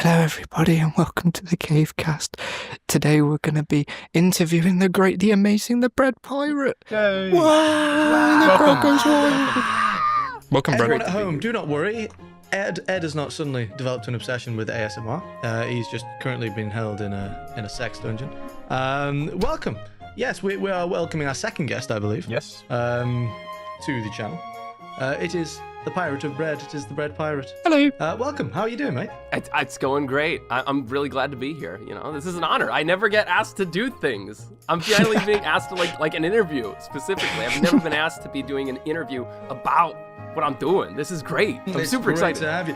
Hello everybody and welcome to the Cavecast. Today we're going to be interviewing the great, the amazing, the Bread Pirate. Yay! Wow, the crowd goes wild. Welcome, Bread. Everyone at home, do not worry. Ed has not suddenly developed an obsession with ASMR. He's just currently been held in a sex dungeon. Welcome. Yes, we are welcoming our second guest, I believe. Yes. To the channel. It is the Pirate of Bread. It is the Bread Pirate. Hello. Welcome. How are you doing, mate? It's going great. I'm really glad to be here. You know, this is an honor. I never get asked to do things. I'm finally being asked to like an interview specifically. I've never been asked to be doing an interview about what I'm doing. This is great. I'm super excited to have you.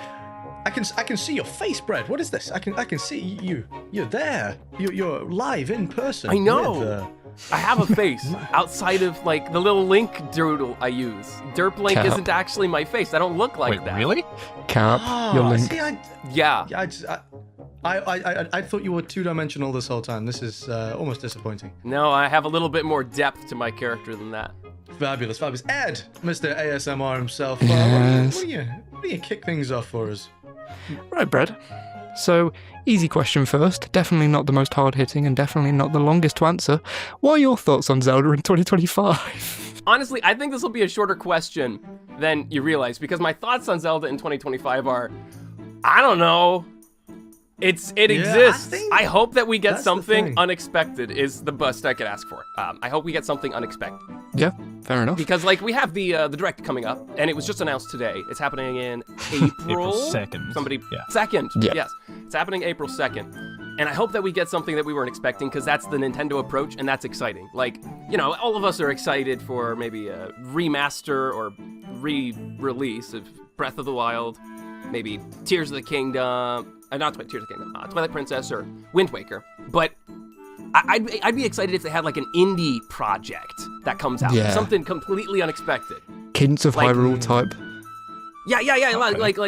I can see your face, Bread. What is this? I can see you. You're there. You're live in person. I know. With, I have a face outside of like the little link doodle I use. Derp Link Cap. isn't actually my face. I don't look like Wait, that. really? Cap, your link. See, Yeah. I thought you were two-dimensional this whole time. This is almost disappointing. No, I have a little bit more depth to my character than that. Fabulous. Ed, Mr. ASMR himself. Yes. What do you kick things off for us? Right, Bread. So, easy question first. Definitely not the most hard-hitting and definitely not the longest to answer. What are your thoughts on Zelda in 2025? Honestly, I think this will be a shorter question than you realize because my thoughts on Zelda in 2025 are, I don't know. It exists. I hope that we get something unexpected is the best I could ask for. I hope we get something unexpected. Yeah, fair enough. Because like we have the direct coming up, and it was just announced today. It's happening in April. April 2nd. Yeah. Second. Yeah. Yes, it's happening April 2nd, and I hope that we get something that we weren't expecting because that's the Nintendo approach, and that's exciting. Like all of us are excited for maybe a remaster or re-release of Breath of the Wild, maybe Tears of the Kingdom. Not Tears of the Kingdom, Twilight Princess or Wind Waker. But I'd be excited if they had like an indie project that comes out. Yeah. Something completely unexpected. Cadence of Like- Hyrule type. Yeah, Okay. like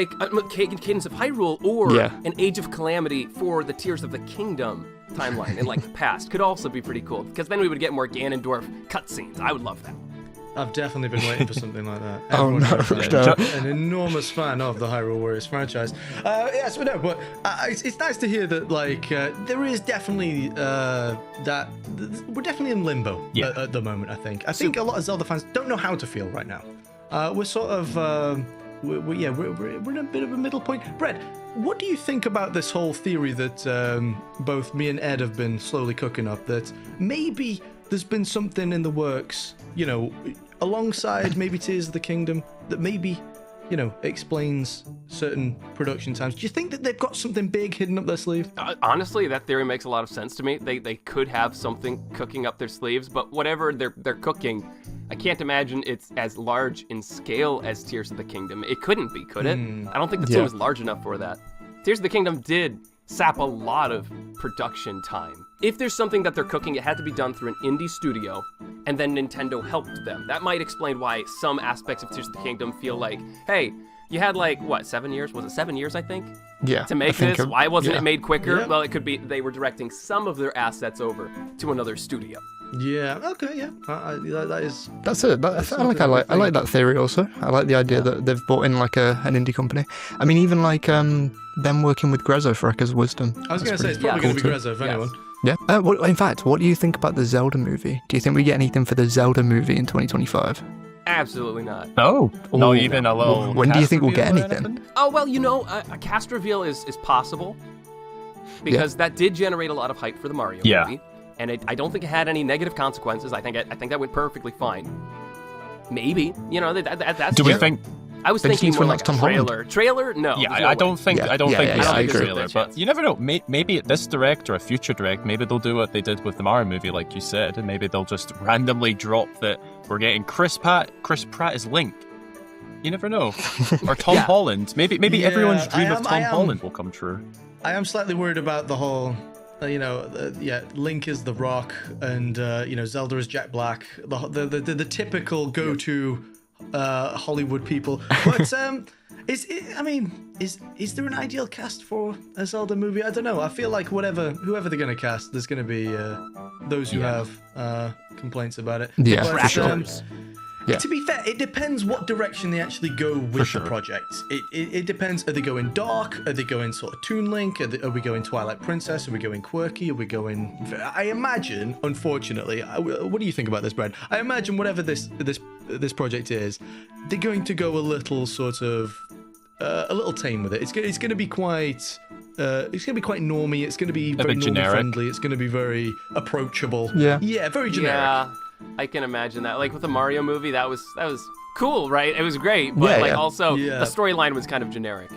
Cadence of Hyrule or Yeah. an Age of Calamity for the Tears of the Kingdom timeline in like the past could also be pretty cool because then we would get more Ganondorf cutscenes. I would love that. I've definitely been waiting for something like that. Oh, Everyone no, knows no. I'm an enormous fan of the Hyrule Warriors franchise. Yes, but no, but it's nice to hear that there is definitely that we're definitely in limbo at the moment. I think a lot of Zelda fans don't know how to feel right now. We're sort of we're in a bit of a middle point. Brett, what do you think about this whole theory that both me and Ed have been slowly cooking up, that maybe there's been something in the works, alongside maybe Tears of the Kingdom, that maybe, explains certain production times? Do you think that they've got something big hidden up their sleeve? Honestly, that theory makes a lot of sense to me. They could have something cooking up their sleeves, but whatever they're cooking, I can't imagine it's as large in scale as Tears of the Kingdom. It couldn't be, could it? I don't think the team is large enough for that. Tears of the Kingdom did sap a lot of production time. If there's something that they're cooking, it had to be done through an indie studio, and then Nintendo helped them. That might explain why some aspects of Tears of the Kingdom feel like, hey, you had 7 years? Was it 7 years, I think? Yeah. To make this? Why wasn't yeah. it made quicker? Yeah. Well, it could be they were directing some of their assets over to another studio. Yeah. Okay. Yeah. That is. That's it. I like that theory also. I like the idea that they've brought in like an indie company. I mean, even like them working with Grezzo for Echoes of Wisdom. I was going to say it's pretty probably going to cool be Grezzo if anyone. Yeah. In fact, what do you think about the Zelda movie? Do you think we get anything for the Zelda movie in 2025? Absolutely not. No, not Ooh. even a little. When do you cast think we'll get reveal or anything? Oh, well, a cast reveal is possible because that did generate a lot of hype for the Mario movie. And I don't think it had any negative consequences. I think that went perfectly fine. Maybe, that's. Do we think? I was But it thinking seems more from, like like, Tom a Holland. trailer. Trailer? No. Yeah, there's no I way. don't think. Yeah. I don't Yeah, think yeah, it's I a agree. trailer. But you never know. Maybe at this direct or a future direct, maybe they'll do what they did with the Mario movie, like you said, and maybe they'll just randomly drop that we're getting Chris Pratt is Link. You never know. Or Tom Holland. Maybe Yeah, everyone's dream I of Tom am- Holland will come true. I am slightly worried about the whole. Link is The Rock, and Zelda is Jack Black. The typical go-to Hollywood people. But is there an ideal cast for a Zelda movie? I don't know. I feel like whoever they're gonna cast, there's gonna be those who have complaints about it. Yeah, But, for sure. Yeah. To be fair, it depends what direction they actually go with the project. It depends. Are they going dark? Are they going sort of Toon Link? Are we going Twilight Princess? Are we going quirky? Are we going? I imagine, unfortunately, what do you think about this, Brad? I imagine whatever this project is, they're going to go a little sort of a little tame with it. It's going to be quite. It's going to be quite normie. It's going to be very normal friendly. It's going to be very approachable. Yeah. Yeah, very generic. Yeah, I can imagine that. Like with the Mario movie, that was cool, right? It was great, but also the storyline was kind it storyline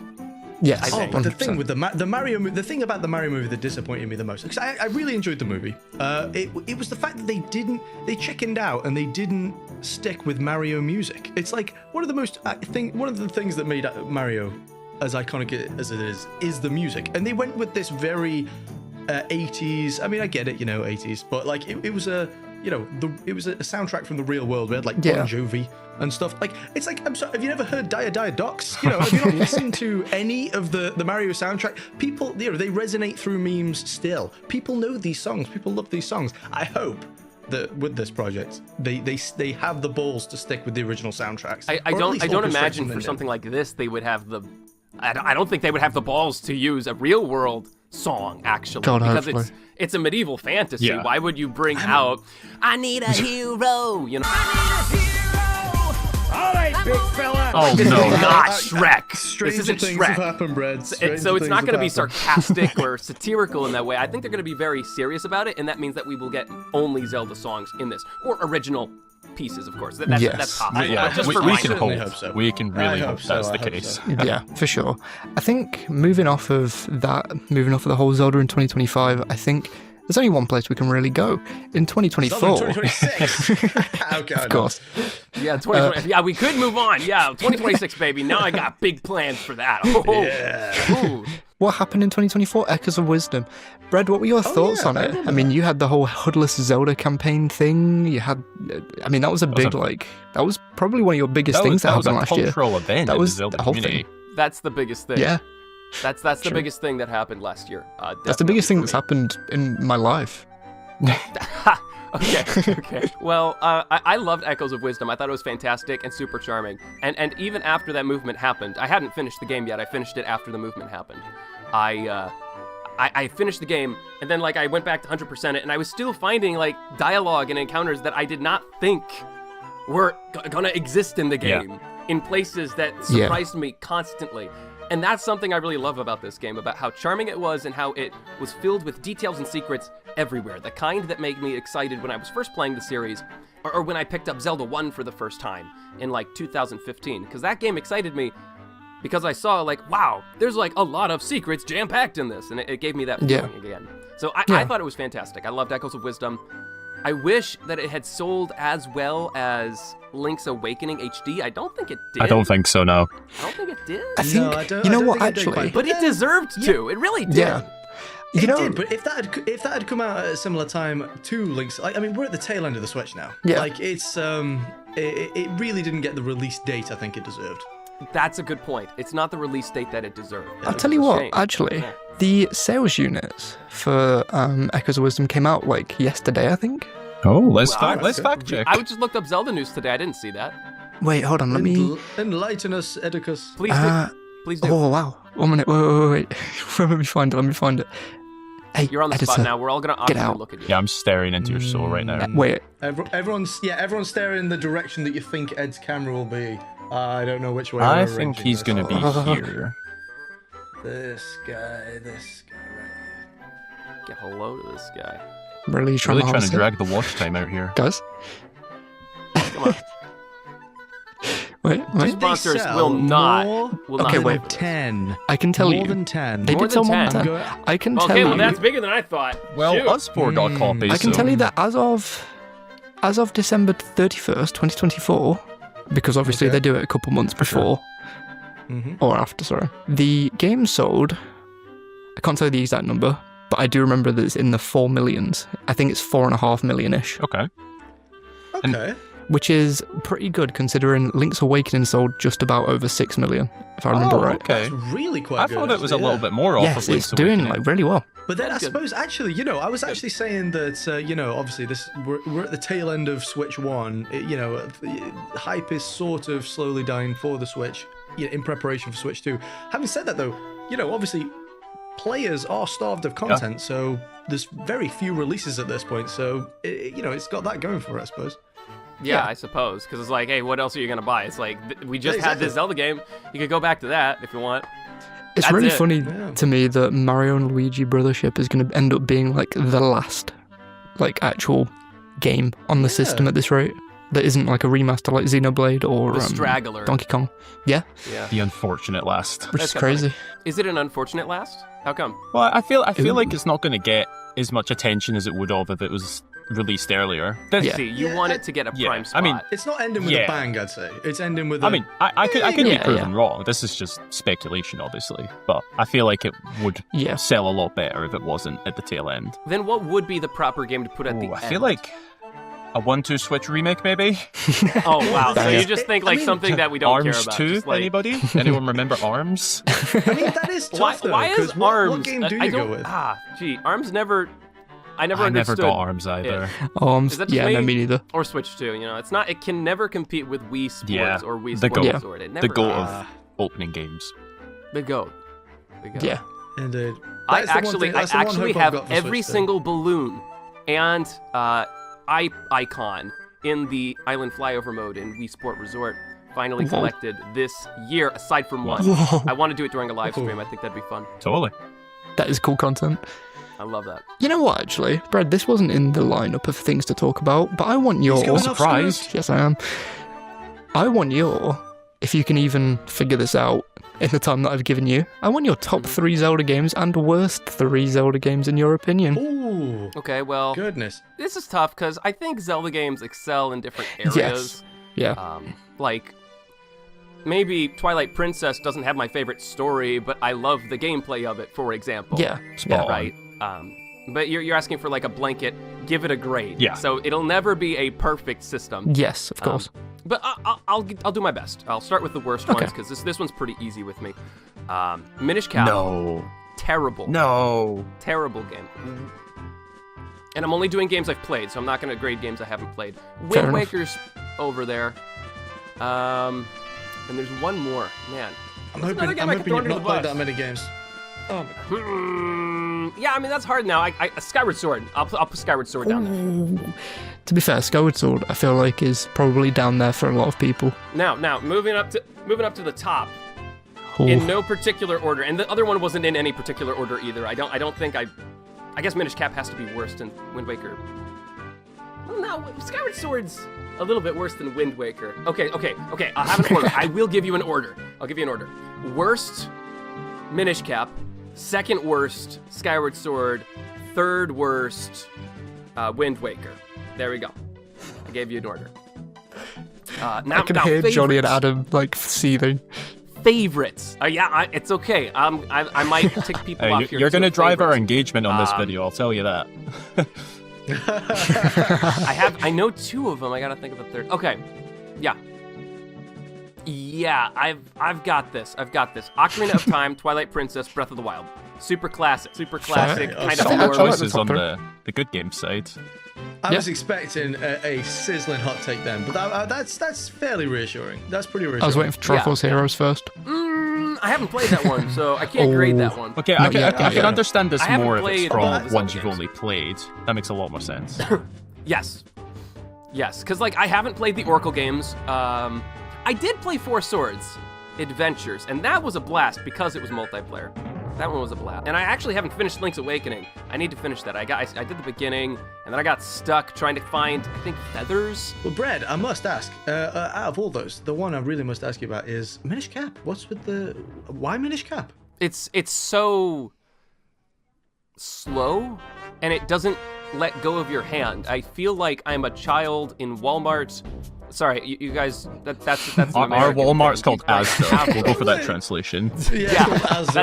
Yes. I think. But the thing with the Mario, the thing about the Mario movie that disappointed me the most, because I really enjoyed the movie. It was the fact that they chickened out and they didn't stick with Mario music. It's like one of the things that made Mario as iconic as it is the music, and they went with this very 80s. I mean, I get it, 80s, but like it was a soundtrack from the real world. We had like Bon Jovi and stuff. Like, it's like, I'm sorry, have you never heard Dia Dia Ducks? Have you not listened to any of the Mario soundtrack? People, they resonate through memes still. People know these songs. People love these songs. I hope that with this project, they have the balls to stick with the original soundtracks. I don't imagine for something like this they would have the. I don't think they would have the balls to use a real world song actually, because it's a medieval fantasy. Yeah. Why would you bring out "I need a hero"? I need a hero. All right, big fella. Oh this no, is not Shrek. Stranger this isn't things Shrek. have happened, Brad. So it's not going to be sarcastic or satirical in that way. I think they're going to be very serious about it, and that means that we will get only Zelda songs in this, or original pieces, of course. That's possible. We can hope. So. We can really hope that's the case. So. Yeah, for sure. I think moving off of the whole Zelda in 2025, I think there's only one place we can really go. In 2024. 2026. Okay, of course. Yeah, 2020. Yeah, we could move on. Yeah, 2026, baby. Now I got big plans for that. Oh, yeah. Ooh. What happened in 2024? Echoes of Wisdom. Brad, what were your thoughts on it? I mean, you had the whole Hoodless Zelda campaign thing. You had, I mean, that was that was probably one of your biggest things that happened last year. That was a cultural event that was in the Zelda the whole community. thing. That's the biggest thing. Yeah. That's the biggest thing that happened last year. That's the biggest thing that's happened in my life. Okay. Well, I loved Echoes of Wisdom. I thought it was fantastic and super charming. And even after that movement happened, I hadn't finished the game yet. I finished it after the movement happened. I finished the game, and then I went back to 100% it, and I was still finding dialogue and encounters that I did not think were gonna exist in the game in places that surprised me constantly. And that's something I really love about this game, about how charming it was and how it was filled with details and secrets everywhere. The kind that made me excited when I was first playing the series, or when I picked up Zelda 1 for the first time in 2015. Because that game excited me because I saw wow, there's a lot of secrets jam-packed in this. And it gave me that feeling again. So I thought it was fantastic. I loved Echoes of Wisdom. I wish that it had sold as well as Link's Awakening HD. I don't think it did. I don't think so, no. I don't think it did. I think, you know what, actually? But it deserved to. It really did. Yeah. It did, but if that had come out at a similar time to Link's, I mean, we're at the tail end of the Switch now. Yeah. It's it really didn't get the release date I think it deserved. That's a good point. It's not the release date that it deserved. I'll tell you what, actually, the sales units for Echoes of Wisdom came out yesterday, I think. Oh, let's fact check. I just looked up Zelda news today. I didn't see that. Wait, hold on, let me... Enlighten us, Edicus. Please do. Please do. Oh, wow. 1 minute, wait. Let me find it. Hey, you're on the editor, spot now. We're all going to awkwardly look at you. Yeah, I'm staring into your soul right now. Wait. Everyone's staring in the direction that you think Ed's camera will be. I don't know which way. I think he's going to be here. This guy right here. Get hello to this guy. I'm really trying to drag the watch time out here. Guys? Come on. Wait. Sponsors will not. Okay, wait. 10. I can tell you. More than 10. They did sell more than 10. I can tell you. Okay, well, that's bigger than I thought. Well, us 4 got copies. I can tell you that as of December 31st, 2024, because obviously they do it a couple months before, or after, sorry, the game sold, I can't tell you the exact number, but I do remember that it's in the 4 millions. I think it's 4.5 million-ish. Okay. Okay. which is pretty good considering Link's Awakening sold just about over 6 million, if I remember right. Okay. That's really quite I good. thought it was a little bit more off Yes, of Link's it's doing Awakening. like really well. But then That's I good. suppose, actually, I was actually saying that, obviously we're at the tail end of Switch 1. Hype is sort of slowly dying for the Switch, in preparation for Switch 2. Having said that, though, obviously players are starved of content, so there's very few releases at this point. So, it's got that going for it, I suppose. Yeah, I suppose, because it's like, hey, what else are you gonna buy? It's like we just had exactly. this Zelda game. You could go back to that if you want. It's That's really it. funny Yeah. to me that Mario and Luigi Brothership is going to end up being like the last actual game on the system at this rate. That isn't like a remaster like Xenoblade or The straggler. Donkey Kong. Yeah, Yeah. The unfortunate last. which That's is kinda crazy. Is it an unfortunate last? How come? Well, I feel Ooh. like it's not going to get as much attention as it would have if it was released earlier. Let's Yeah. see. You Yeah, want it to get a yeah, prime I spot. mean, It's not ending with Yeah. a bang, I'd say. It's ending with I mean, I could be Yeah, proven wrong. This is just speculation, obviously, but I feel like it would Yeah. sell a lot better if it wasn't at the tail end. then what would be the proper game to put at the Ooh, I end? feel like a 1-2 Switch remake, maybe. Oh wow! So Yeah. you just think like I mean, something that we don't care Arms about? 2. Just like, Anybody? Anyone remember Arms? I mean, that is why? tough, though. Why is 'cause what Arms? game do I you go don't. with? Arms never. I never I understood. never got Arms either. Arms. Is that just Yeah, no, me? me neither. Or Switch 2. It's not. It can never compete with Wii Sports Yeah, or Wii the Sports goat. Resort. It never. The goat Ah. of opening games. The goat. The goat. Yeah. Indeed. I That's the one actually, thing- I that's the one actually hope I've have got for every Switch, though. single balloon and icon in the Island Flyover mode in Wii Sport Resort. Finally Whoa. collected this year, aside from one. Whoa. I want to do it during a live stream. I think that'd be fun. Totally. That is cool content. I love that. You know what, actually? Brad, this wasn't in the lineup of things to talk about, but I want your... He's going off surprised. script. Yes, I am. I want your, if you can even figure this out in the time that I've given you, I want your top 3 Zelda games and worst 3 Zelda games in your opinion. Ooh, Okay, well, goodness. this is tough because I think Zelda games excel in different areas. Yes. Yeah. Like, maybe Twilight Princess doesn't have my favorite story, but I love the gameplay of it, for example. Yeah. Spot on. Right. But you're asking for like a blanket, give it a grade. Yeah. So it'll never be a perfect system. Yes, of course. But I'll do my best. I'll start with the worst Okay. ones because this one's pretty easy with me. Minish Cap. No. Terrible. No. Terrible game. And I'm only doing games I've played, so I'm not going to grade games I haven't played. Fair Wind enough. Waker's over there. And there's one more. Man. I'm What's hoping, another game I'm I hoping can throw you've under not the played bus? that many games. Oh, Yeah, I mean, that's hard now. Skyward Sword. I'll put Skyward Sword down there. Ooh. To be fair, Skyward Sword, I feel like, is probably down there for a lot of people. Now, moving up to the top. Ooh. In no particular order, and the other one wasn't in any particular order either. I don't think I guess Minish Cap has to be worse than Wind Waker. Well, no, Skyward Sword's a little bit worse than Wind Waker. Okay. I'll have an order. I will give you an order. I'll give you an order. Worst, Minish Cap. Second worst, Skyward Sword. Third worst, Wind Waker. There we go. I gave you an order. Now, I can hear Johnny and favorites. Adam, like, seething. Favorites. It's okay. I might tick people Hey, off you're here. you're going to with drive our favorites. engagement on this video, I'll tell you that. I know 2 of them. I gotta think of a third. Okay. Yeah. I've got this. Ocarina of Time, Twilight Princess, Breath of the Wild. Super classic. Fine. Kind Solid of I like Choices the on top the good game side. I Yeah. was expecting a sizzling hot take then, but that's fairly reassuring. That's pretty reassuring. I was waiting for Truffles Heroes first. I haven't played that one, so I can't grade that one. Okay, Not I can, yet, I can, I not can yet. understand this I haven't more if it's played from all the ones Zelda you've games. only played. That makes a lot more sense. Yes, because like I haven't played the Oracle games. I did play Four Swords Adventures, and that was a blast because it was multiplayer. That one was a blast. And I actually haven't finished Link's Awakening. I need to finish that. I did the beginning, and then I got stuck trying to find, I think, feathers. Well, Brad, I must ask, out of all those, the one I really must ask you about is Minish Cap. What's with why Minish Cap? It's so slow, and it doesn't let go of your hand. I feel like I'm a child in Walmart. Sorry, you guys. That's an Our American Walmart's thing. called Asda. We'll go for that translation. Yeah, that's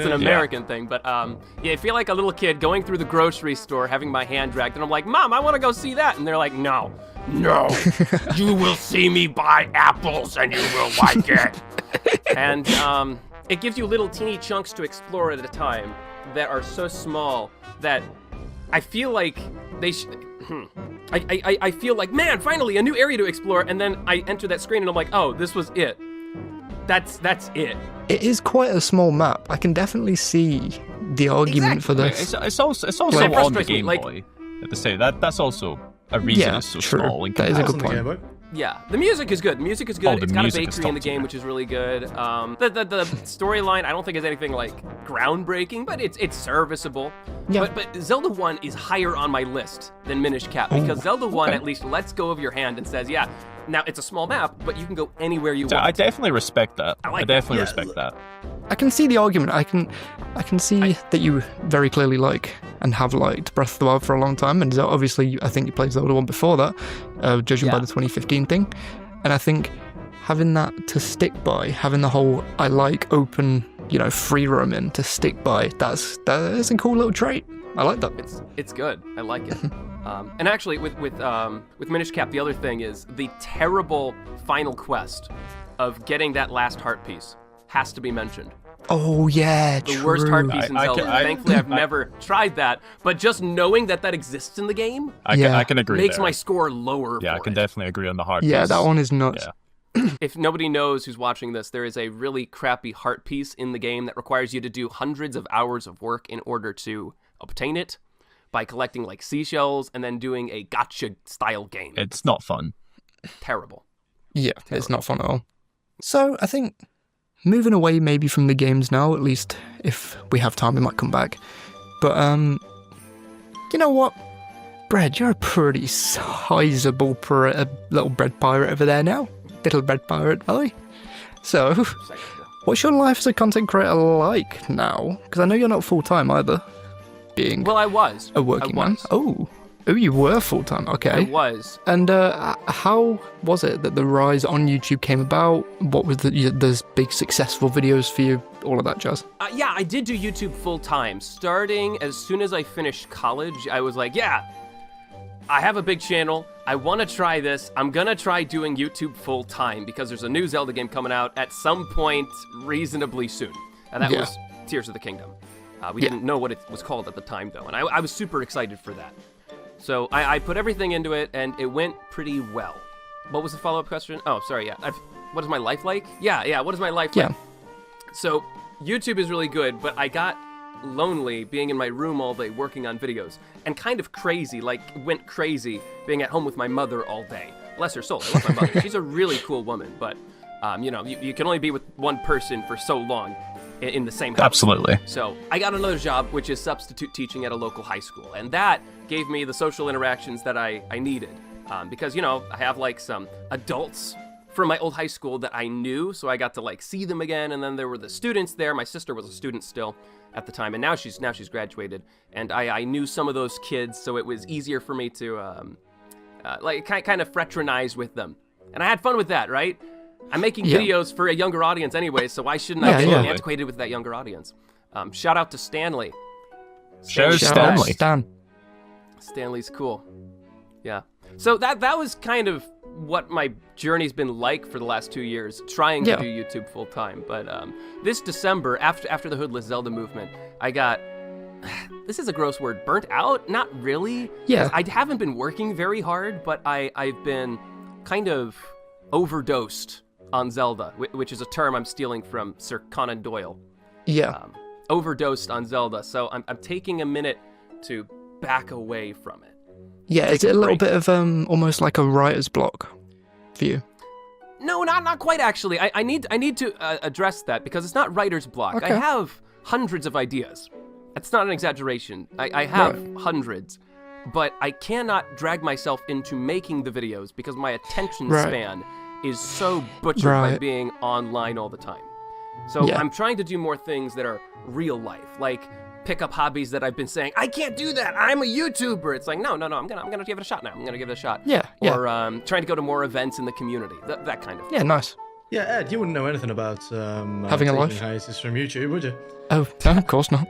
an American thing. But yeah, I feel like a little kid going through the grocery store, having my hand dragged, and I'm like, Mom, I want to go see that, and they're like, No, you will see me buy apples, and you will like it. And it gives you little teeny chunks to explore at a time that are so small that I feel like they should. I feel like, man, finally a new area to explore, and then I enter that screen and I'm like, oh, this was it. That's it. It is quite a small map. I can definitely see the argument for this. It's also Like, on the frustrates me, Game like- Boy. At the same, that's also a reason Yeah, it's so true. small. That is a good On the Game point. Boy. Yeah, the music is good. It's the got a music is bakery in the top game, tier. which is really good. The storyline, I don't think is anything like groundbreaking, but it's serviceable. Yeah. But Zelda 1 is higher on my list than Minish Cap because Zelda 1 at least lets go of your hand and says, yeah, now it's a small map, but you can go anywhere you So I want. definitely respect that. I like definitely that. respect that. I can see the argument. I can see that you very clearly like and have liked Breath of the Wild for a long time, and obviously I think you played Zelda 1 before that, judging by Yeah. the 2015 thing. And I think having that to stick by, having the whole I like open, free roaming to stick by, that's a cool little trait. I like that. It's good. I like it. And actually, with Minish Cap, the other thing is the terrible final quest of getting that last heart piece has to be mentioned. Oh yeah, The true. worst heart piece in I Zelda. can- I- Thankfully, I've never tried that, but just knowing that exists in the game I can agree. makes there. my score lower. Yeah, I for can it. definitely agree on the hard Yeah, piece. that one is nuts. Yeah. If nobody knows who's watching this, there is a really crappy heart piece in the game that requires you to do hundreds of hours of work in order to obtain it by collecting like seashells and then doing a gotcha style game. It's not fun. Terrible. Yeah, it's not fun at all. So I think moving away maybe from the games now, at least if we have time, we might come back. But you know what, Bread, you're a pretty sizable little bread pirate over there now. Little bread pirate, are you? So, what's your life as a content creator like now? Because I know you're not full time either, being Well, I was. a working man. Oh, you were full time. Okay. I was. And how was it that the rise on YouTube came about? What was those big successful videos for you? All of that jazz. Yeah, I did do YouTube full time. Starting as soon as I finished college, I was like, yeah, I have a big channel. I want to try this. I'm going to try doing YouTube full time because there's a new Zelda game coming out at some point reasonably soon. And that was Tears of the Kingdom. We didn't know what it was called at the time, though. And I was super excited for that. So I put everything into it, and it went pretty well. What was the follow-up question? Oh, sorry, yeah. What is my life like? Yeah, what is my life like? Yeah. So YouTube is really good, but I got lonely being in my room all day working on videos, and kind of crazy, went crazy being at home with my mother all day. Bless her soul, I love my mother. She's a really cool woman, but you can only be with one person for so long in the same house. Absolutely. So I got another job, which is substitute teaching at a local high school, and that gave me the social interactions that I needed, because I have some adults from my old high school that I knew, so I got to see them again, and then there were the students there. My sister was a student still at the time, and now she's graduated, and I knew some of those kids, so it was easier for me to kind of fraternize with them, and I had fun with that, right? I'm making videos for a younger audience anyway, so why shouldn't I get antiquated with that younger audience? Shout out to Stanley. Shout out Shout out Stanley. Stan. Stanley's cool. Yeah. So that was kind of what my journey's been like for the last 2 years, trying to do YouTube full time. But this December, after the Hoodless Zelda movement, I got, this is a gross word, burnt out? Not really. Yeah. I haven't been working very hard, but I've been kind of overdosed on Zelda, which is a term I'm stealing from Sir Conan Doyle. Yeah. Overdosed on Zelda. So I'm taking a minute to back away from it. Yeah, is it a little bit of almost like a writer's block for you? No, not quite actually. I need to address that because it's not writer's block. Okay. I have hundreds of ideas. That's not an exaggeration. I have hundreds, but I cannot drag myself into making the videos because my attention span is so butchered by being online all the time. So I'm trying to do more things that are real life, like pick up hobbies that I've been saying, I can't do that, I'm a YouTuber. It's like, no, I'm gonna give it a shot now. I'm gonna give it a shot. Yeah. Or trying to go to more events in the community. That kind of thing. Yeah, nice. Yeah, Ed, you wouldn't know anything about having a life hiatus from YouTube, would you? Oh, no, of course not.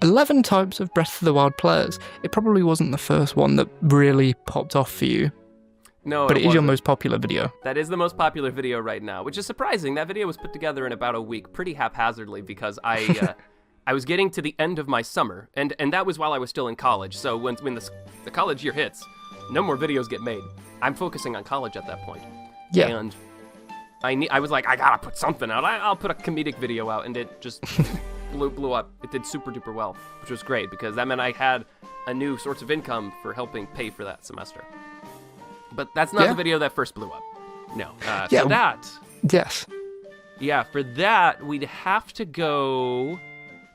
11 types of Breath of the Wild players. It probably wasn't the first one that really popped off for you. No, but it is your wasn't. most popular video. That is the most popular video right now, which is surprising. That video was put together in about a week, pretty haphazardly, because I was getting to the end of my summer, and that was while I was still in college. So when the college year hits, no more videos get made. I'm focusing on college at that point. Yeah. And I was like, I gotta put something out. I'll put a comedic video out, and it just blew up. It did super duper well, which was great because that meant I had a new source of income for helping pay for that semester. But that's not the video that first blew up. No. For that. Yes. Yeah, for that, we'd have to go.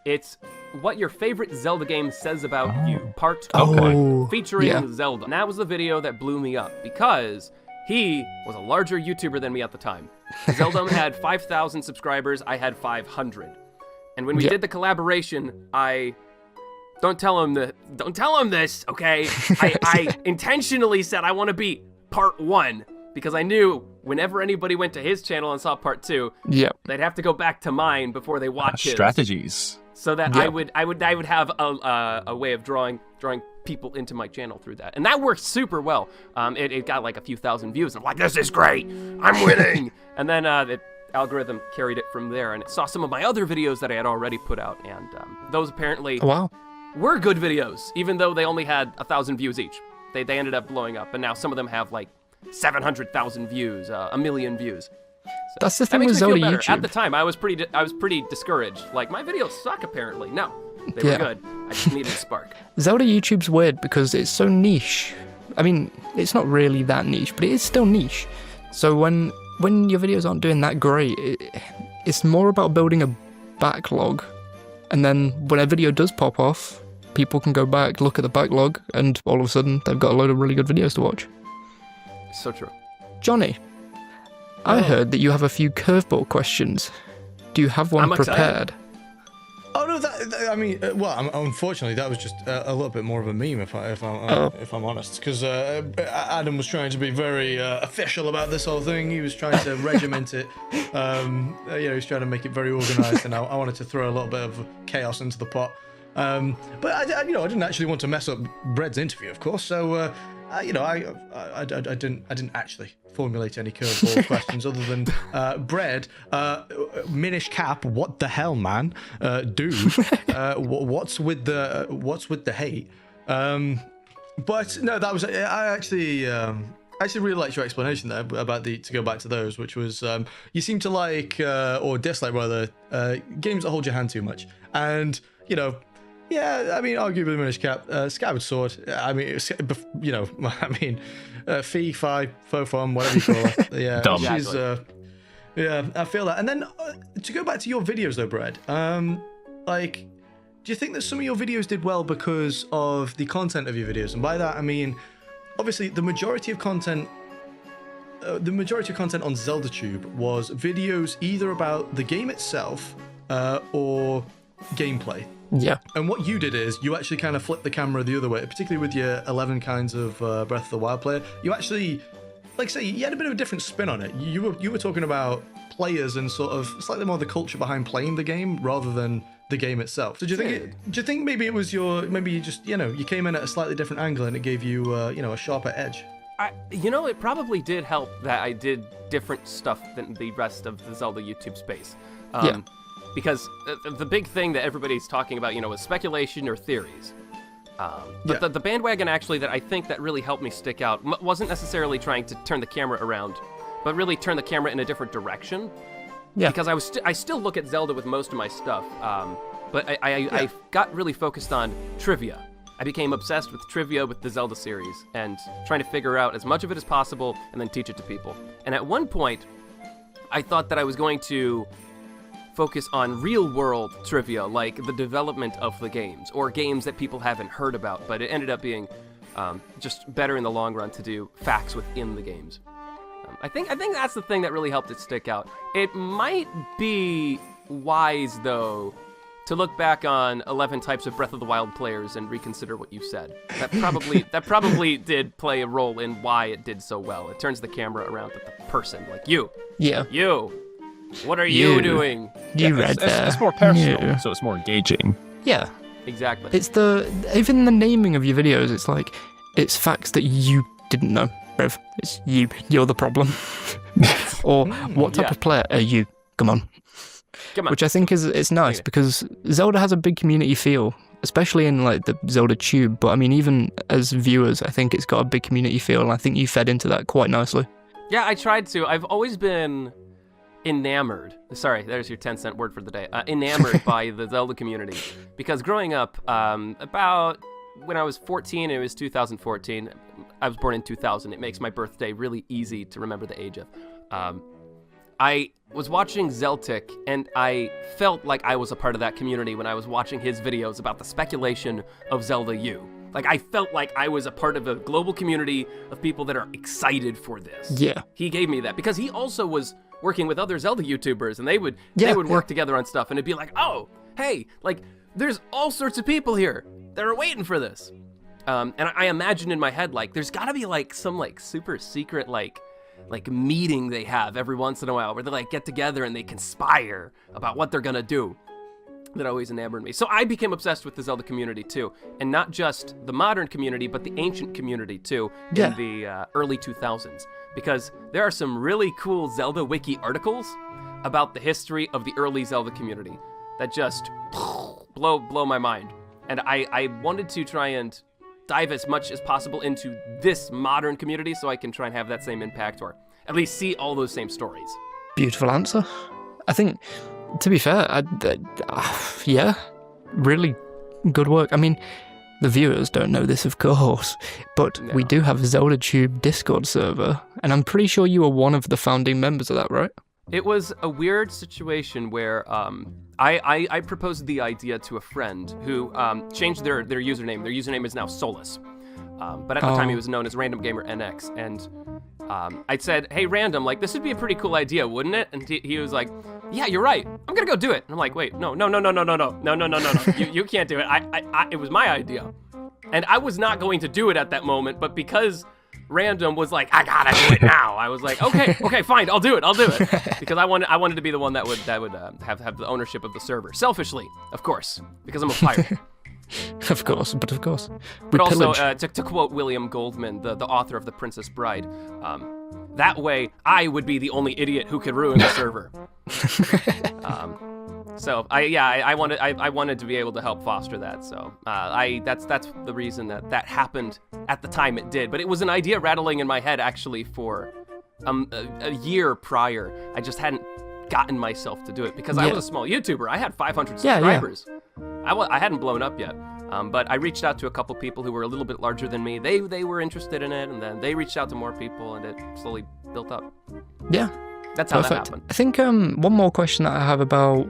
It's what your favorite Zelda game says about you, part 1, featuring Zelda. And that was the video that blew me up because he was a larger YouTuber than me at the time. Zelda had 5,000 subscribers, I had 500. And when we did the collaboration, don't tell him this, okay? I intentionally said I want to be part 1 because I knew whenever anybody went to his channel and saw part 2, they'd have to go back to mine before they watch his. Strategies. So that I would have a way of drawing people into my channel through that, and that worked super well. It got like a few thousand views. I'm like, this is great, I'm winning. And then the algorithm carried it from there, and it saw some of my other videos that I had already put out, and those apparently were good videos, even though they only had 1,000 views each. They ended up blowing up, and now some of them have like 700,000 views, 1 million views. So that's the thing with Zelda YouTube. At the time, I was pretty discouraged. Like, my videos suck apparently. No, they were good. I just needed a spark. Zelda YouTube's weird because it's so niche. I mean, it's not really that niche, but it is still niche. So when your videos aren't doing that great, it's more about building a backlog, and then when a video does pop off, people can go back, look at the backlog, and all of a sudden they've got a load of really good videos to watch. So true. Johnny, I heard that you have a few curveball questions. Do you have one prepared? Oh no, I mean, unfortunately, that was just a little bit more of a meme, if I'm honest, because Adam was trying to be very official about this whole thing. He was trying to regiment it. He was trying to make it very organised, and I wanted to throw a little bit of chaos into the pot. But I didn't actually want to mess up Bread's interview, of course. So I didn't actually formulate any curveball questions other than Bread, Minish Cap, what the hell, man, dude, what's with the hate? But no, that was I actually really liked your explanation there about to go back to those, which was you seem to like or dislike rather games that hold your hand too much, and yeah, I mean, arguably Minish Cap, Skyward Sword. I mean, Fee, Fi, Fo Fum, whatever you call her. Yeah, Dumb. She's, yeah, I feel that. And then to go back to your videos though, Brad, like, do you think that some of your videos did well because of the content of your videos? And by that, I mean, obviously, the majority of content on Zeldatube was videos either about the game itself or gameplay. Yeah. And what you did is you actually kind of flipped the camera the other way, particularly with your 11 kinds of Breath of the Wild player. You actually, like say, you had a bit of a different spin on it. You were talking about players and sort of slightly more the culture behind playing the game rather than the game itself. So do you think maybe it was maybe you just, you came in at a slightly different angle and it gave you, a sharper edge? It probably did help that I did different stuff than the rest of the Zelda YouTube space. Because the big thing that everybody's talking about, is speculation or theories. But the bandwagon actually that I think that really helped me stick out wasn't necessarily trying to turn the camera around, but really turn the camera in a different direction. Yeah. Because I still look at Zelda with most of my stuff, but I got really focused on trivia. I became obsessed with trivia with the Zelda series and trying to figure out as much of it as possible and then teach it to people. And at one point, I thought that I was going to focus on real-world trivia, like the development of the games, or games that people haven't heard about, but it ended up being just better in the long run to do facts within the games. I think that's the thing that really helped it stick out. It might be wise, though, to look back on 11 types of Breath of the Wild players and reconsider what you said. That probably did play a role in why it did so well. It turns the camera around at the person, like you. Yeah. You. What are you doing? You read there. It's more personal, so it's more engaging. Yeah. Exactly. It's even the naming of your videos, it's like, it's facts that you didn't know, Rev. It's you. You're the problem. Or what type of player are you? Come on. Which I think it's nice because Zelda has a big community feel, especially in like the Zeldatube. But I mean, even as viewers, I think it's got a big community feel, and I think you fed into that quite nicely. Yeah, I tried to. I've always been enamored. Sorry, there's your 10-cent word for the day. Enamored by the Zelda community because growing up, about when I was 14, it was 2014. I was born in 2000. It makes my birthday really easy to remember the age of. I was watching Zeltik, and I felt like I was a part of that community when I was watching his videos about the speculation of Zelda U. Like, I felt like I was a part of a global community of people that are excited for this. Yeah. He gave me that, because he also was working with other Zelda YouTubers, and they would work together on stuff, and it'd be like, oh, hey, like, there's all sorts of people here that are waiting for this. And I imagine in my head, like, there's gotta be, like, some, like, super secret, like meeting they have every once in a while where they like get together and they conspire about what they're gonna do. That always enamored me. So I became obsessed with the Zelda community too, and not just the modern community, but the ancient community too in the early 2000s, because there are some really cool Zelda wiki articles about the history of the early Zelda community that just blow my mind. And I wanted to try and dive as much as possible into this modern community so I can try and have that same impact, or at least see all those same stories. Beautiful answer. I think, to be fair, yeah, really good work. I mean, the viewers don't know this, of course, but we do have a Zeldatube Discord server, and I'm pretty sure you were one of the founding members of that, right? It was a weird situation where I proposed the idea to a friend who changed their username. Their username is now Solus. But at the time he was known as Random Gamer NX. And I said, hey, Random, like, this would be a pretty cool idea, wouldn't it? And he was like, yeah, you're right. I'm going to go do it. And I'm like, wait, no. You can't do it. It was my idea. And I was not going to do it at that moment, but because Random was like, I gotta do it now, I was like, okay, fine, I'll do it, because I wanted to be the one that would have the ownership of the server, selfishly, of course, because I'm a pirate. Of course. But also, to quote William Goldman, the author of The Princess Bride, that way I would be the only idiot who could ruin the server. So I wanted to be able to help foster that. So that's the reason that happened at the time it did. But it was an idea rattling in my head actually for a year prior. I just hadn't gotten myself to do it because I was a small YouTuber. I had 500 subscribers. I hadn't blown up yet. But I reached out to a couple people who were a little bit larger than me. They were interested in it, and then they reached out to more people, and it slowly built up. Yeah. That's how that happened. I think one more question that I have about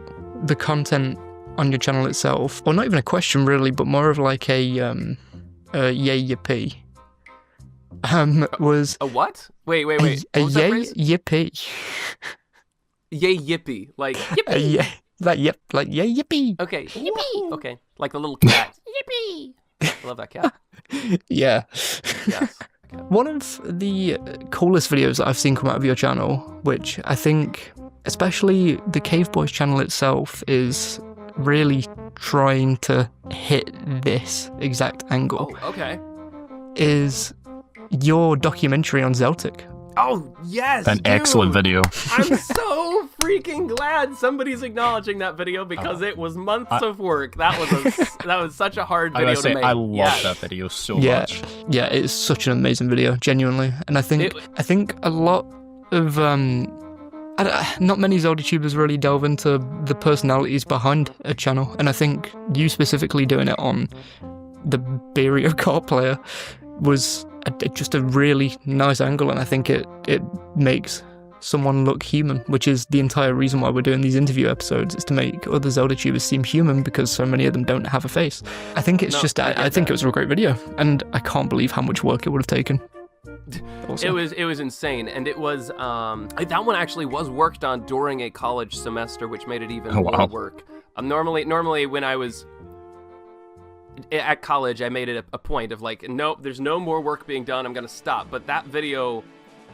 the content on your channel itself, or not even a question really, but more of like a yay yippee. Was a what? Wait. A yay yippee. Yay yippee, like yippee. Yeah, like yay yippee. Okay, yippee. Okay, like the little cat. Yippee. I love that cat. Yeah. Yes. One of the coolest videos that I've seen come out of your channel, which I think, especially the Cave Boys channel itself, is really trying to hit this exact angle. Oh, okay. Is your documentary on Zeltik. Oh, yes, An excellent video. I'm so freaking glad somebody's acknowledging that video because it was months of work. That was such a hard video to make. I love that video so much. Yeah, it's such an amazing video, genuinely. And I think a lot of not many Zeldatubers really delve into the personalities behind a channel, and I think you specifically doing it on the Berio Kart player was just a really nice angle, and I think it makes someone look human, which is the entire reason why we're doing these interview episodes, is to make other Zeldatubers seem human, because so many of them don't have a face. I think it's I think it was a great video, and I can't believe how much work it would have taken. Also. It was insane, and it was that one actually was worked on during a college semester, which made it even more work. Normally when I was at college, I made it a point of like, nope, there's no more work being done. I'm gonna stop. But that video,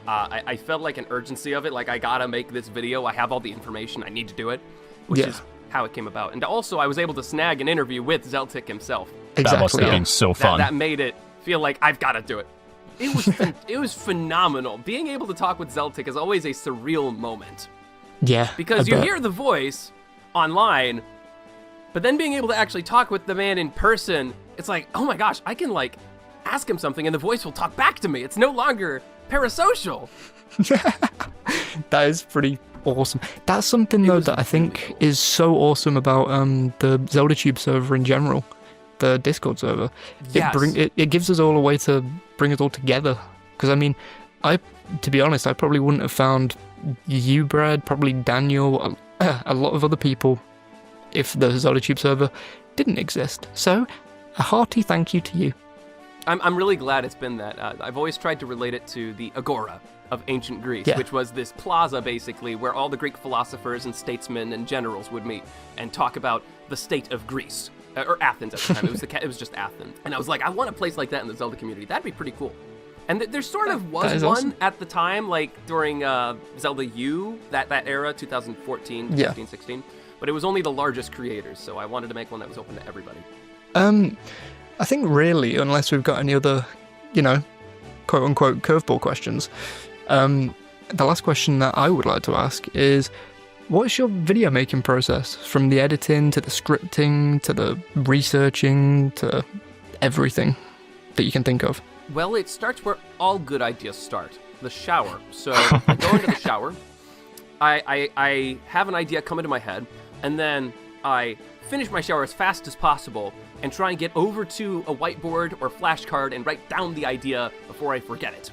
I felt like an urgency of it. Like, I gotta make this video. I have all the information. I need to do it, which is how it came about. And also, I was able to snag an interview with Zeltik himself. Exactly. That must have been so fun. That made it feel like I've got to do it. It was phenomenal. Being able to talk with Zeltik is always a surreal moment. Yeah. Because you hear the voice online, but then being able to actually talk with the man in person, it's like, oh my gosh, I can like ask him something and the voice will talk back to me. It's no longer parasocial. That is pretty awesome. That's something though that I think is so awesome about the Zeldatube server in general, the Discord server. Yes. It gives us all a way to bring us all together. Because I mean, to be honest, I probably wouldn't have found you, Brad, probably Daniel, a lot of other people, if the Zeldatube server didn't exist. So, a hearty thank you to you. I'm really glad it's been that. I've always tried to relate it to the Agora of ancient Greece, which was this plaza, basically, where all the Greek philosophers and statesmen and generals would meet and talk about the state of Greece. Or Athens at the time. It was just Athens. And I was like, I want a place like that in the Zelda community. That'd be pretty cool. And there sort of was one awesome. At the time, like during Zelda U, that era, 2014, 15, 16. But it was only the largest creators, so I wanted to make one that was open to everybody. I think really, unless we've got any other, quote-unquote curveball questions, the last question that I would like to ask is, what's your video making process? From the editing, to the scripting, to the researching, to everything that you can think of? Well, it starts where all good ideas start, the shower. So I go into the shower, I have an idea come into my head, and then I finish my shower as fast as possible and try and get over to a whiteboard or flashcard and write down the idea before I forget it.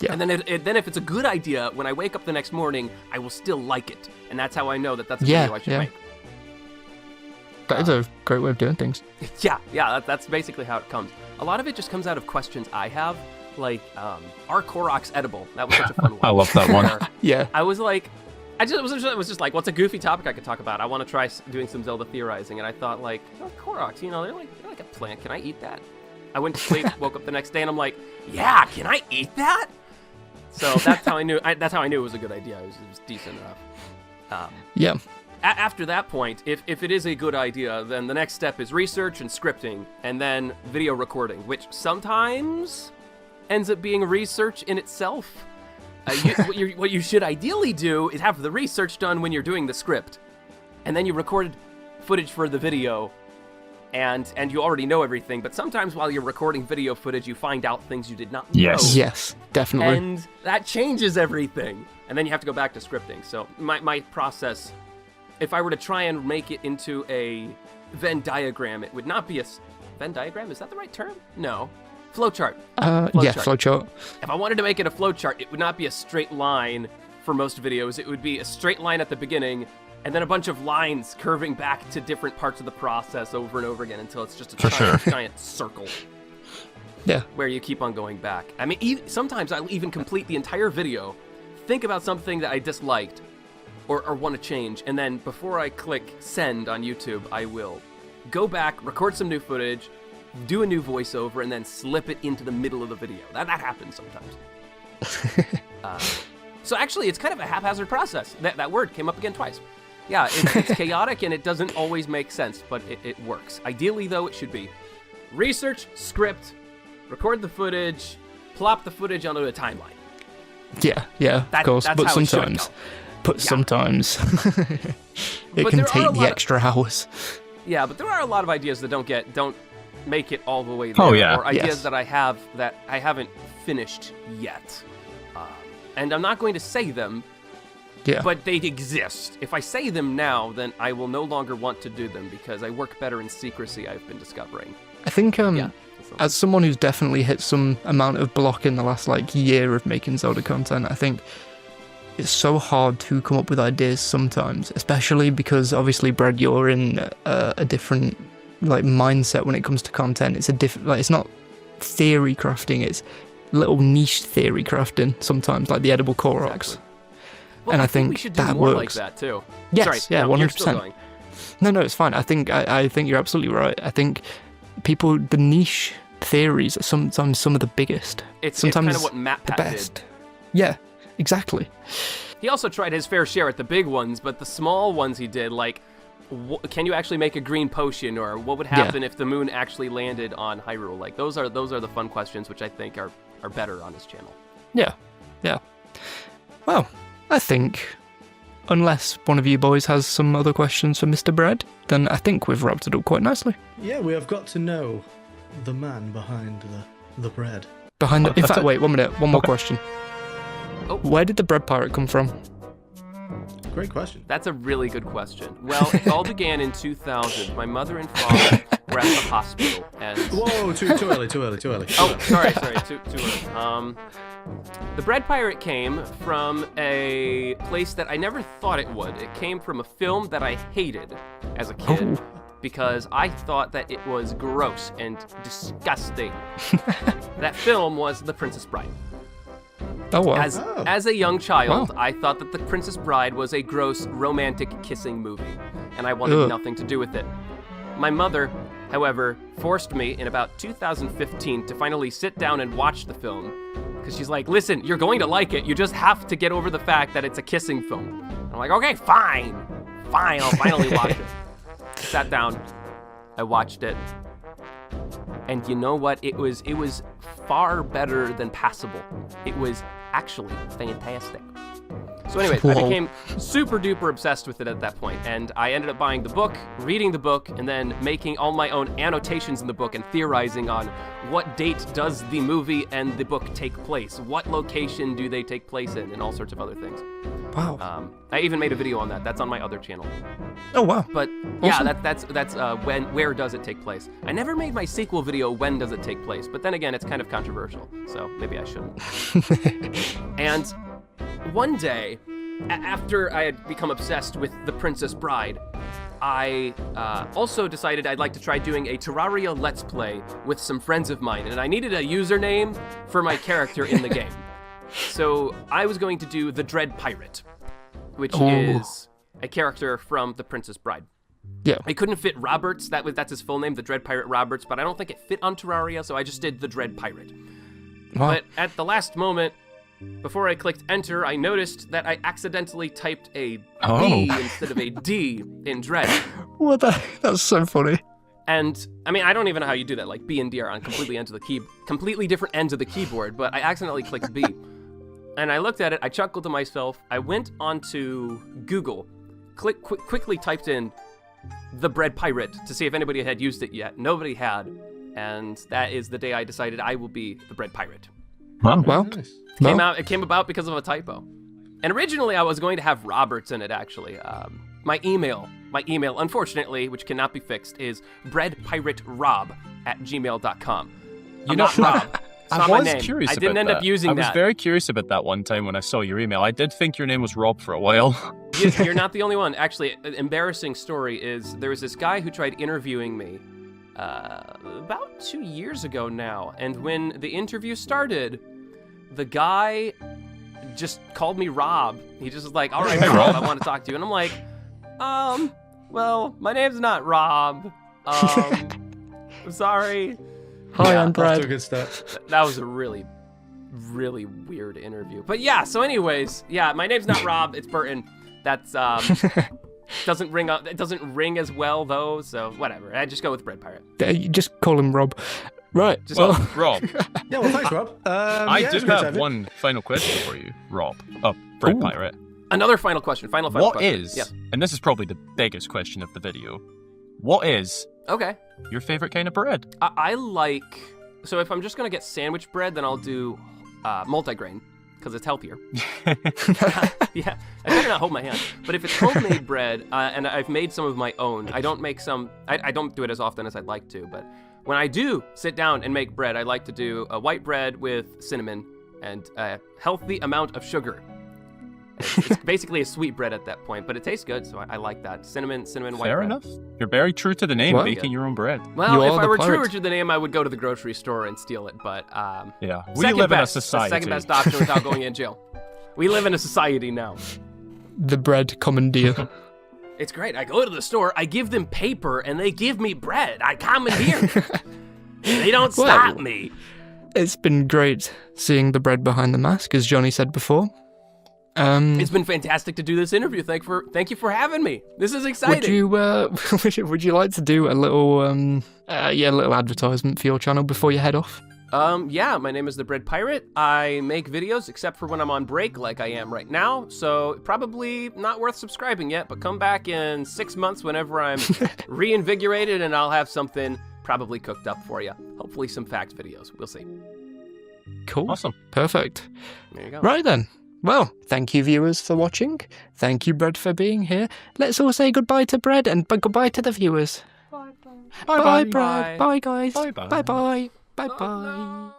Yeah. And then if it's a good idea, when I wake up the next morning, I will still like it. And that's how I know that that's a video I should make. That is a great way of doing things. Yeah, that's basically how it comes. A lot of it just comes out of questions I have, like, are Koroks edible? That was such a fun one. I love that one. Yeah. I was like, it was just like, what's a goofy topic I could talk about? I want to try doing some Zelda theorizing, and I thought, like, Koroks, they're like a plant. Can I eat that? I went to sleep, woke up the next day, and I'm like, yeah, can I eat that? So that's how I knew. That's how I knew it was a good idea. It was decent enough. Yeah. After that point, if it is a good idea, then the next step is research and scripting, and then video recording, which sometimes ends up being research in itself. What you should ideally do is have the research done when you're doing the script, and then you record footage for the video, and you already know everything. But sometimes while you're recording video footage, you find out things you did not know. Yes, definitely. And that changes everything, and then you have to go back to scripting. So my process, if I were to try and make it into a Venn diagram, it would not be a Venn diagram. Is that the right term? No. Flowchart. Flowchart. If I wanted to make it a flowchart, it would not be a straight line for most videos. It would be a straight line at the beginning, and then a bunch of lines curving back to different parts of the process over and over again until it's just a giant circle. Yeah. Where you keep on going back. I mean, sometimes I'll even complete the entire video, think about something that I disliked or want to change, and then before I click send on YouTube, I will go back, record some new footage, do a new voiceover, and then slip it into the middle of the video. That happens sometimes. So actually, it's kind of a haphazard process. That word came up again twice. Yeah, it's chaotic and it doesn't always make sense, but it works. Ideally, though, it should be research, script, record the footage, plop the footage onto a timeline. Yeah, of course. But sometimes it can take the extra hours. Yeah, but there are a lot of ideas that don't make it all the way there. Or ideas that I have that I haven't finished yet. And I'm not going to say them, but they exist. If I say them now, then I will no longer want to do them because I work better in secrecy, I've been discovering. I think as someone who's definitely hit some amount of block in the last year of making Zelda content, I think it's so hard to come up with ideas sometimes, especially because obviously, Brad, you're in a different mindset when it comes to content. It's a different, it's not theory crafting, it's little niche theory crafting sometimes, like the edible Koroks. Exactly. Well, and I think think we should do that more works. Like that too. Yes, Sorry, 100%. No, it's fine. I think you're absolutely right. I think the niche theories are sometimes some of the biggest. It's sometimes kind of what Matt the Pat best. did. Yeah, exactly. He also tried his fair share at the big ones, but the small ones he did, like, can you actually make a green potion, or what would happen if the moon actually landed on Hyrule? Like, those are the fun questions, which I think are better on his channel. Yeah. Well, I think, unless one of you boys has some other questions for Mr. Bread, then I think we've wrapped it up quite nicely. Yeah, we have got to know the man behind the bread. In fact, wait, 1 minute. One more question. Oh. Where did the bread pirate come from? Great question. That's a really good question. Well, it all began in 2000. My mother and father were at the hospital, and... Whoa, too early. Oh, sorry, too early. The bread pirate came from a place that I never thought it would. It came from a film that I hated as a kid. Because I thought that it was gross and disgusting. That film was The Princess Bride. Oh, wow. As a young child, I thought that The Princess Bride was a gross romantic kissing movie, and I wanted nothing to do with it. My mother, however, forced me in about 2015 to finally sit down and watch the film, because she's like, listen, you're going to like it, you just have to get over the fact that it's a kissing film. I'm like, okay, fine, I'll finally watch it. Sat down, I watched it, and you know what? It was far better than passable. It was actually fantastic. So anyways, I became super duper obsessed with it at that point, and I ended up buying the book, reading the book, and then making all my own annotations in the book and theorizing on what date does the movie and the book take place, what location do they take place in, and all sorts of other things. Wow. I even made a video on that. That's on my other channel. Oh, wow. But Awesome. yeah, that's where does it take place? I never made my sequel video, when does it take place? But then again, it's kind of controversial, so maybe I shouldn't. And one day, after I had become obsessed with The Princess Bride, I also decided I'd like to try doing a Terraria Let's Play with some friends of mine, and I needed a username for my character in the game. So I was going to do the Dread Pirate, which is a character from The Princess Bride. Yeah. I couldn't fit Roberts, that's his full name, the Dread Pirate Roberts, but I don't think it fit on Terraria, so I just did the Dread Pirate. Wow. But at the last moment, before I clicked enter, I noticed that I accidentally typed a B instead of a D in Dread. What the? That's so funny. And I mean, I don't even know how you do that. Like B and D are on completely different ends of the keyboard, but I accidentally clicked B. And I looked at it, I chuckled to myself, I went onto Google, quickly typed in the Bread Pirate to see if anybody had used it yet. Nobody had, and that is the day I decided I will be the Bread Pirate. Well, Nice. It came about because of a typo. And originally I was going to have Roberts in it, actually. My email, unfortunately, which cannot be fixed, is breadpiraterob@gmail.com. I'm not Rob. It's not my name. Curious I didn't about end that. up using that. I was very curious about that one time when I saw your email. I did think your name was Rob for a while. You're not the only one. Actually, an embarrassing story is there was this guy who tried interviewing me about 2 years ago now. And when the interview started, the guy just called me Rob. He just was like, all right, Rob, I want to talk to you. And I'm like, well, my name's not Rob. I'm sorry. Hi, I'm Off to a Brad. good start. That was a really, really weird interview. But yeah, so anyways, yeah, my name's not Rob, it's Burton. That's, doesn't ring up, it doesn't ring as well though, so whatever. I just go with Bread Pirate. You just call him Rob. Right. Just Well, Rob, Yeah, well, thanks, Rob. I yeah, do it's great to have you. one final question for you, Rob. Oh, Bread Ooh. Pirate. Another final question, final What question. is, Yes. and this is probably the biggest question of the video, what is Okay. your favorite kind of bread? I like, so if I'm just gonna get sandwich bread, then I'll do multigrain, because it's healthier. Yeah, I better not hold my hand. But if it's homemade bread, and I've made some of my own, I don't make some, I don't do it as often as I'd like to, but when I do sit down and make bread, I like to do a white bread with cinnamon and a healthy amount of sugar. It's basically a sweet bread at that point, but it tastes good, so I like that. Cinnamon, white Fair bread. enough. You're very true to the name, What? making your own bread. Well, You if are I the were pirate. truer to the name, I would go to the grocery store and steal it, but Yeah, we second live in a best, society. The second best option without going in jail. We live in a society now. The bread commandeer. It's great. I go to the store, I give them paper, and they give me bread. I commandeer. They don't stop me. It's been great seeing the bread behind the mask, as Johnny said before. It's been fantastic to do this interview. Thank you for having me. This is exciting. Would you like to do a little little advertisement for your channel before you head off? Yeah, my name is The Bread Pirate. I make videos except for when I'm on break like I am right now, so probably not worth subscribing yet, but come back in 6 months whenever I'm reinvigorated and I'll have something probably cooked up for you. Hopefully some fact videos. We'll see. Cool. Awesome. Perfect. There you go. Right then. Well, thank you viewers for watching. Thank you, Bread, for being here. Let's all say goodbye to Bread and goodbye to the viewers. Bye. Bye, Bread. Bye. Bye, guys. Bye-bye. Bye-bye. Bye-bye. Oh, no.